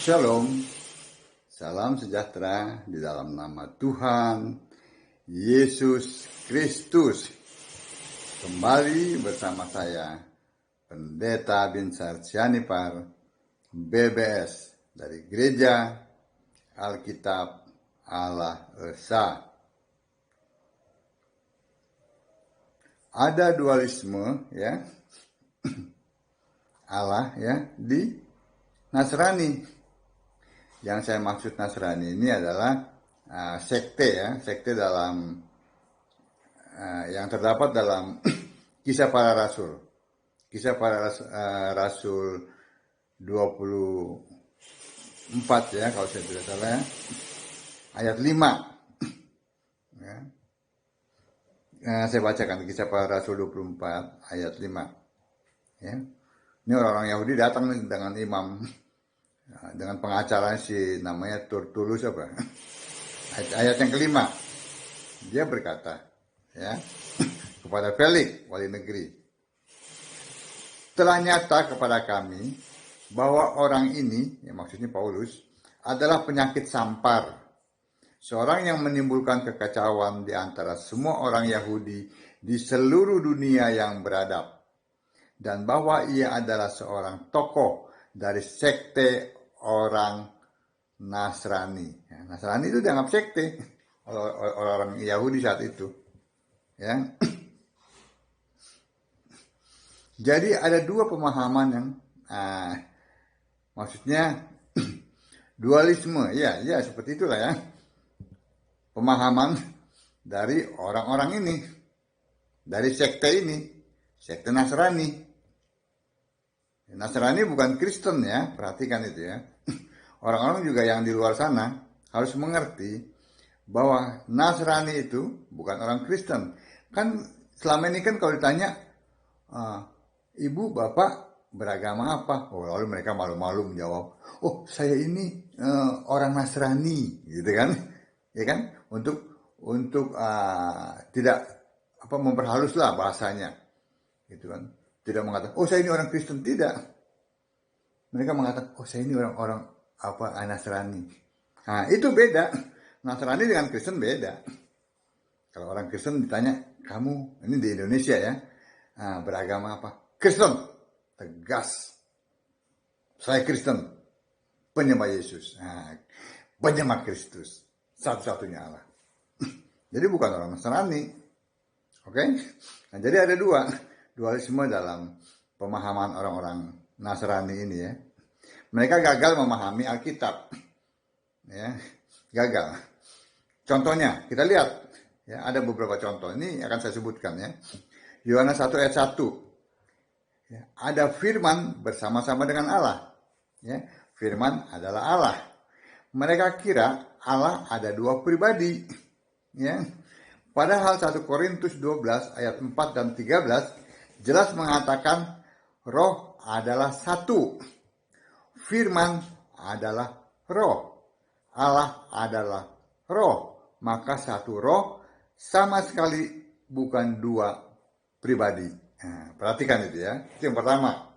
Shalom, salam sejahtera di dalam nama Tuhan Yesus Kristus. Kembali bersama saya, Pendeta Binsar Sianipar, BBS dari Gereja Alkitab Allah Esa. Ada dualisme ya Allah ya di Nasrani. Yang saya maksud Nasrani ini adalah sekte ya, sekte dalam yang terdapat dalam Kisah Para Rasul. Kisah Para Rasul 24 ya, kalau saya tidak salah ya. Ayat 5. Ya. Saya bacakan Kisah Para Rasul 24 ayat 5. Ya. Ini orang-orang Yahudi datang dengan imam, dengan pengacara si namanya Tertullus apa? Ayat yang kelima, dia berkata, ya, kepada Felix, wali negeri, telah nyata kepada kami bahwa orang ini, yang maksudnya Paulus, adalah penyakit sampar, seorang yang menimbulkan kekacauan di antara semua orang Yahudi di seluruh dunia yang beradab, dan bahwa ia adalah seorang tokoh dari sekte orang Nasrani. Ya, Nasrani itu dianggap sekte oleh orang Yahudi saat itu. Ya. Jadi ada dua pemahaman yang maksudnya dualisme. Ya seperti itulah ya. Pemahaman dari orang-orang ini, dari sekte ini, sekte Nasrani. Nasrani bukan Kristen ya, perhatikan itu ya. Orang-orang juga yang di luar sana harus mengerti bahwa Nasrani itu bukan orang Kristen. Kan selama ini kan kalau ditanya, ibu bapak beragama apa? Oh, lalu mereka malu-malu menjawab, oh saya ini orang Nasrani, gitu kan? Ya kan? Untuk tidak memperhaluslah bahasanya, gitu kan? Tidak mengatakan, oh saya ini orang Kristen, tidak. Mereka mengatakan, oh saya ini orang Nasrani. Nah itu beda. Nasrani dengan Kristen beda. Kalau orang Kristen ditanya, kamu ini di Indonesia ya, beragama apa? Kristen, tegas. Saya Kristen, penyembah Yesus, penyembah Kristus, satu-satunya Allah. Jadi bukan orang Nasrani, oke? Nah jadi ada dualisme dalam pemahaman orang-orang Nasrani ini ya. Mereka gagal memahami Alkitab, ya, gagal. Contohnya kita lihat, ya, ada beberapa contoh. Ini akan saya sebutkan ya. Yohanes 1 ayat 1. Ya, ada firman bersama-sama dengan Allah. Ya, firman adalah Allah. Mereka kira Allah ada dua pribadi. Ya. Padahal 1 Korintus 12 ayat 4 dan 13 jelas mengatakan roh adalah satu. Firman adalah roh. Allah adalah roh. Maka satu roh sama sekali bukan dua pribadi. Nah, perhatikan itu ya. Itu yang pertama.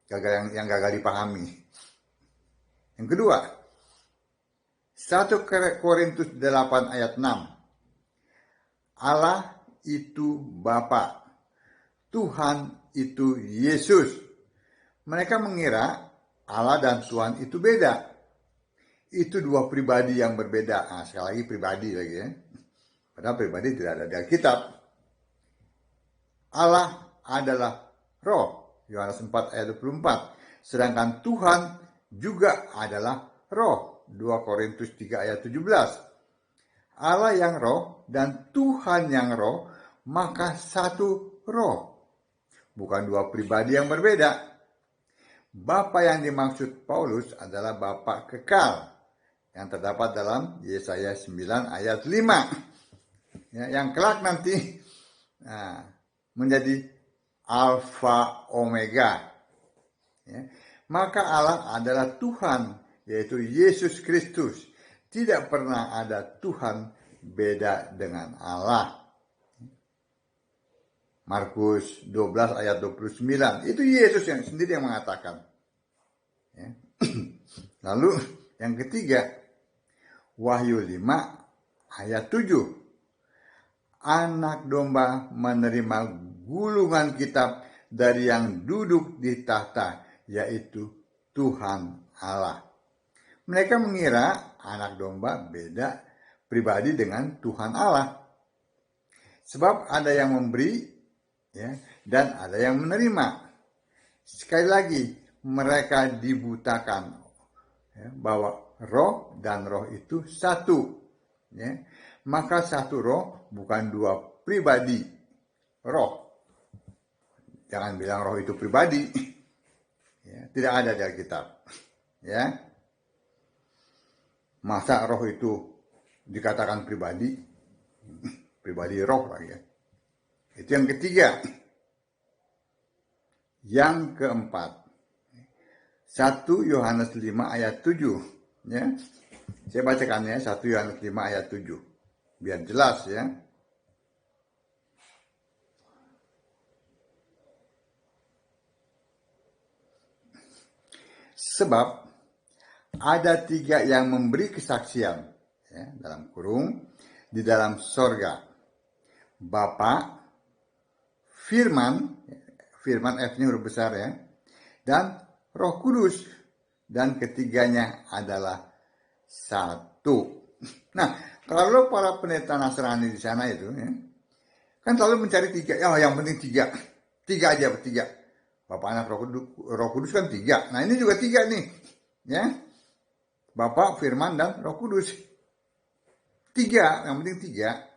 yang gagal dipahami. Yang kedua, 1 Korintus 8 ayat 6. Allah itu Bapa. Tuhan itu Yesus. Mereka mengira Allah dan Tuhan itu beda. Itu dua pribadi yang berbeda. Sekali lagi pribadi lagi ya. Padahal pribadi tidak ada di Alkitab. Allah adalah roh. Yohanes 4 ayat 24. Sedangkan Tuhan juga adalah roh. 2 Korintus 3 ayat 17. Allah yang roh dan Tuhan yang roh, maka satu roh. Bukan dua pribadi yang berbeda. Bapa yang dimaksud Paulus adalah Bapa kekal yang terdapat dalam Yesaya 9 ayat 5. Ya, yang kelak nanti menjadi Alfa Omega. Ya. Maka Allah adalah Tuhan, yaitu Yesus Kristus. Tidak pernah ada Tuhan beda dengan Allah. Markus 12 ayat 29. Itu Yesus yang sendiri yang mengatakan. Ya. Lalu yang ketiga, Wahyu 5 ayat 7. Anak domba menerima gulungan kitab dari yang duduk di tahta, yaitu Tuhan Allah. Mereka mengira anak domba beda pribadi dengan Tuhan Allah. Sebab ada yang memberi, ya, dan ada yang menerima. Sekali lagi, mereka dibutakan, ya, bahwa roh dan roh itu satu. Ya. Maka satu roh, bukan dua pribadi roh. Jangan bilang roh itu pribadi. Ya, tidak ada di Alkitab. Ya. Masa roh itu dikatakan pribadi? Pribadi roh lagi. Ya. Itu yang ketiga. Yang keempat, 1 Yohanes 5 ayat 7. Ya. Saya bacakan ya, 1 Yohanes 5 ayat 7. Biar jelas ya. Sebab ada 3 yang memberi kesaksian, ya, dalam kurung, di dalam sorga. Bapa, Firman, Firman F-nya huruf besar ya, dan Roh Kudus, dan ketiganya adalah satu. Nah, kalau para pendeta Nasrani di sana itu, ya, kan selalu mencari 3. Oh, yang penting 3. 3 aja, 3. Bapak, Anak, Roh Kudus kan 3. Nah, ini juga 3 nih, ya. Bapak, Firman, dan Roh Kudus. 3, yang penting 3.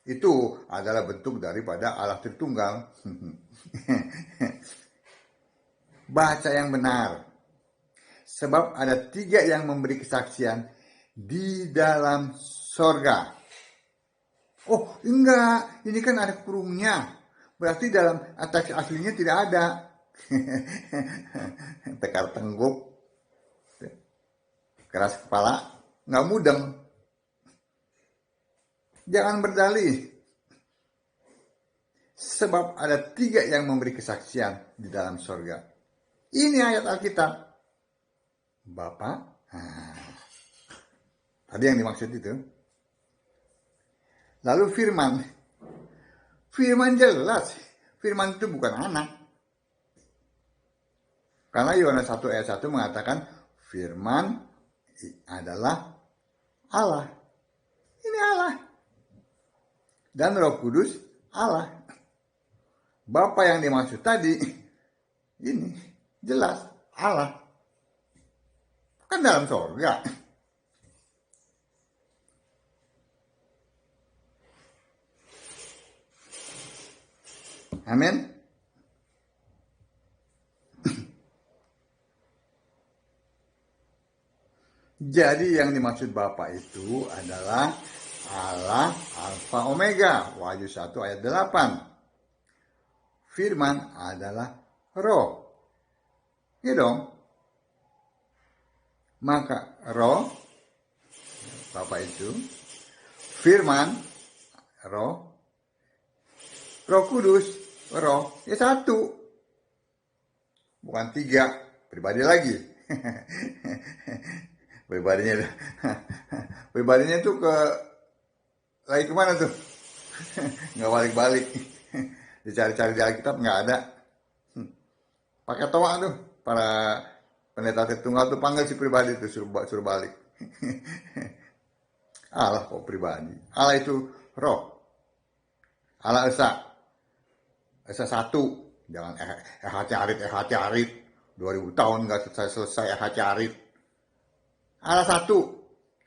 Itu adalah bentuk daripada Allah Tritunggal. Baca yang benar. Sebab ada 3 yang memberi kesaksian di dalam sorga. Oh, enggak. Ini kan ada kurungnya. Berarti dalam teks aslinya tidak ada. Tekar tengguk. Keras kepala. Nggak mudeng. Jangan berdalih. Sebab ada 3 yang memberi kesaksian di dalam sorga. Ini ayat Alkitab. Bapak. Tadi yang dimaksud itu. Lalu firman. Firman jelas. Firman itu bukan anak. Karena Yohanes 1 ayat 1 mengatakan firman adalah Allah. Ini Allah. Dan Roh Kudus Allah. Bapa yang dimaksud tadi, ini jelas Allah. Kan dalam sorga. Amin. Jadi yang dimaksud Bapa itu adalah Allah Alfa Omega. Wahyu 1 ayat 8. Firman adalah roh. Ya dong. Maka roh, Bapa itu, firman, roh, Roh Kudus, roh, ya satu. Bukan 3, pribadi lagi. Pribadinya tuh lagi kemana tuh? Nggak balik-balik. Dicari-cari di Alkitab nggak ada. Pakai toa tuh para pendeta Tritunggal tuh panggil si pribadi tuh suruh balik. Allah kok pribadi. Allah itu roh. Allah Esa 1. Jangan arit. 2000 tahun nggak selesai arit. Allah 1.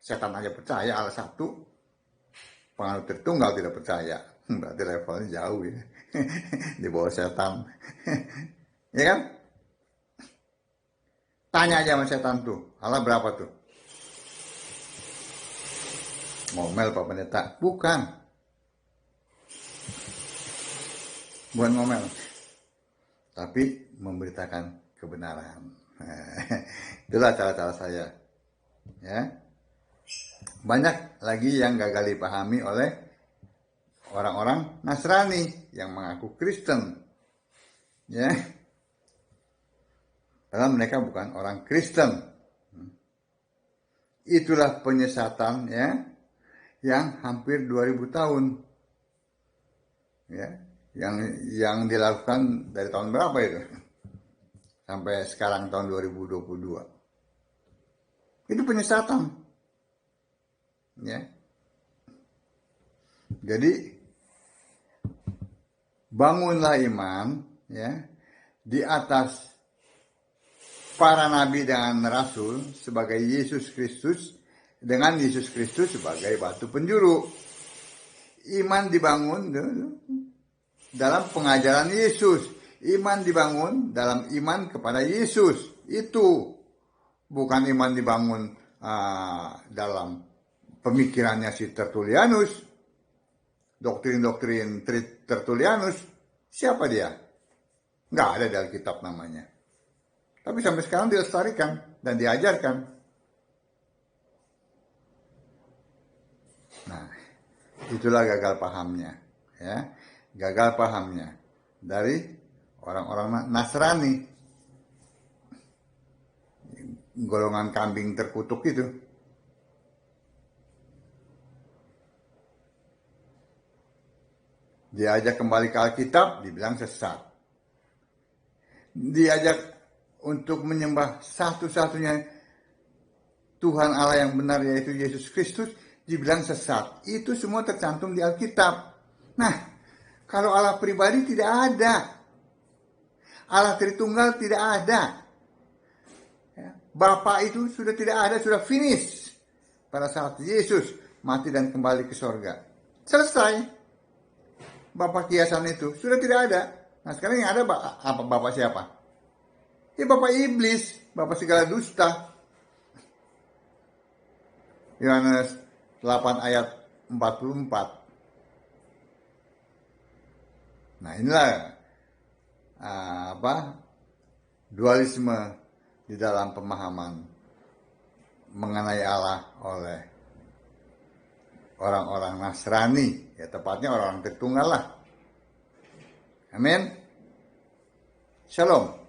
Setan aja percaya Allah 1. Penganut Tritunggal tidak percaya. Berarti levelnya jauh ya. Di bawah setan. Ya kan? Tanya aja sama setan tuh. Allah berapa tuh? Ngomel Pak Pendeta? Bukan. Bukan ngomel. Tapi memberitakan kebenaran. Itulah cara-cara saya. Ya. Banyak lagi yang gagal dipahami oleh orang-orang Nasrani yang mengaku Kristen. Ya. Karena mereka bukan orang Kristen. Itulah penyesatan ya yang hampir 2000 tahun. Ya, yang dilakukan dari tahun berapa itu? Sampai sekarang tahun 2022. Itu penyesatan. Ya. Jadi bangunlah iman ya di atas para nabi dan rasul sebagai Yesus Kristus, dengan Yesus Kristus sebagai batu penjuru. Iman dibangun dalam pengajaran Yesus. Iman dibangun dalam iman kepada Yesus. Itu bukan iman dibangun dalam pemikirannya si Tertullianus, doktrin-doktrin Tertullianus. Siapa dia? Nggak ada di Alkitab namanya. Tapi sampai sekarang dilestarikan dan diajarkan. Nah, itulah gagal pahamnya. Ya, gagal pahamnya dari orang-orang Nasrani. Golongan kambing terkutuk itu. Diajak kembali ke Alkitab, dibilang sesat. Diajak untuk menyembah satu-satunya Tuhan Allah yang benar, yaitu Yesus Kristus, dibilang sesat. Itu semua tercantum di Alkitab. Nah, kalau Allah pribadi tidak ada, Allah Tritunggal tidak ada, Bapa itu sudah tidak ada, sudah finish pada saat Yesus mati dan kembali ke sorga. Selesai. Bapa kiasan itu sudah tidak ada. Nah, sekarang yang ada apa? Bapa siapa? Ya bapak iblis, bapak segala dusta. Yohanes 8 ayat 44. Nah, inilah dualisme di dalam pemahaman mengenai Allah oleh orang-orang Nasrani, ya tepatnya orang Tritunggal lah. Amin. Shalom.